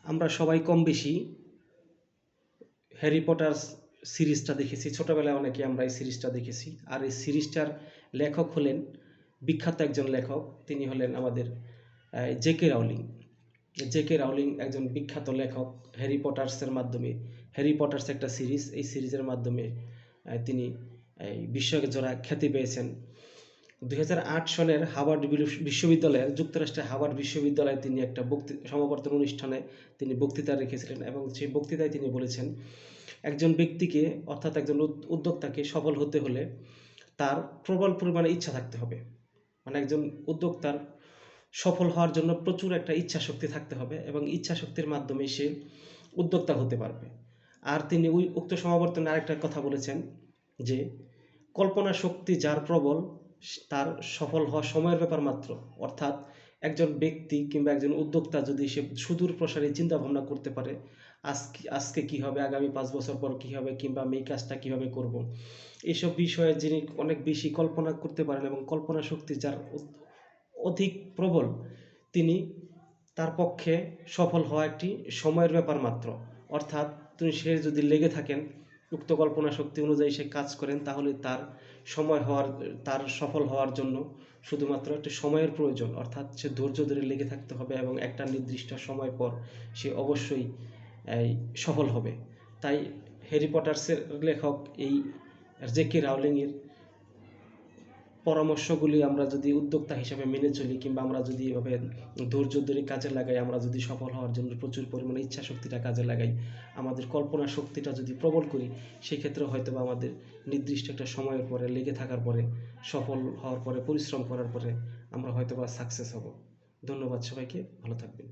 আমরা সবাই কম বেশি হ্যারি পটার সিরিজটা দেখেছি, ছোটবেলায় অনেকে আমরা এই সিরিজটা দেখেছি। আর এই সিরিজটার লেখক হলেন বিখ্যাত একজন লেখক, তিনি হলেন আমাদের জেকে রাউলিং। জেকে রাউলিং একজন বিখ্যাত লেখক। হ্যারি পটার্সের মাধ্যমে, হ্যারি পটার্স একটা সিরিজ, এই সিরিজের মাধ্যমে তিনি বিশ্বজোড়া খ্যাতি পেয়েছেন। 2008 সনের হার্ভার্ড বিশ্ববিদ্যালয়ের, যুক্তরাষ্ট্রের হার্ভার্ড বিশ্ববিদ্যালয়ে তিনি একটা সমাবর্তন অনুষ্ঠানে তিনি বক্তৃতা রেখেছিলেন এবং সেই বক্তৃতায় তিনি বলেছেন, একজন ব্যক্তিকে অর্থাৎ একজন উদ্যোক্তাকে সফল হতে হলে তার প্রবল পরিমাণে ইচ্ছা থাকতে হবে। মানে একজন উদ্যোক্তার সফল হওয়ার জন্য প্রচুর একটা ইচ্ছা শক্তি থাকতে হবে এবং ইচ্ছা শক্তির মাধ্যমে সে উদ্যোক্তা হতে পারবে। আর তিনি উক্ত সমাবর্তনে আরেকটা কথা বলেছেন যে কল্পনা শক্তি যার প্রবল তার সফল হওয়া সময়ের ব্যাপার মাত্র। অর্থাৎ একজন ব্যক্তি কিংবা একজন উদ্যোক্তা যদি সে সুদূর প্রসারী চিন্তা ভাবনা করতে পারে, আজকে কি হবে, আগামী 5 বছর পর কি হবে, কিংবা আমি এই কাজটা কিভাবে করব, এইসব বিষয়ে যিনি অনেক বেশি কল্পনা করতে পারেন এবং কল্পনা শক্তি যার অধিক প্রবল, তিনি তার পক্ষে সফল হওয়া একটি সময়ের ব্যাপার মাত্র। অর্থাৎ সে যদি লেগে থাকেন, উক্ত কল্পনা শক্তি অনুযায়ী সে কাজ করেন, তাহলে তার সফল হওয়ার জন্য শুধুমাত্র একটা সময়ের প্রয়োজন। অর্থাৎ সে ধৈর্য ধরে লেগে থাকতে হবে এবং একটা নির্দিষ্ট সময় পর সে অবশ্যই সফল হবে। তাই হ্যারি পটার্সের লেখক এই জেকে রাউলিংয়ের পরামর্শগুলি আমরা যদি উদ্যোক্তা হিসাবে মেনে চলি, কিংবা আমরা যদি এভাবে ধৈর্য ধরে কাজে লাগাই, আমরা যদি সফল হওয়ার জন্য প্রচুর পরিমাণে ইচ্ছা শক্তিটা কাজে লাগাই, আমাদের কল্পনা শক্তিটা যদি প্রবল করি, সেক্ষেত্রে হয়তো বা আমাদের নির্দিষ্ট একটা সময়ের পরে লেগে থাকার পরে, সফল হওয়ার পরে, পরিশ্রম করার পরে আমরা হয়তো বা সাকসেস হব। ধন্যবাদ সবাইকে, ভালো থাকবেন।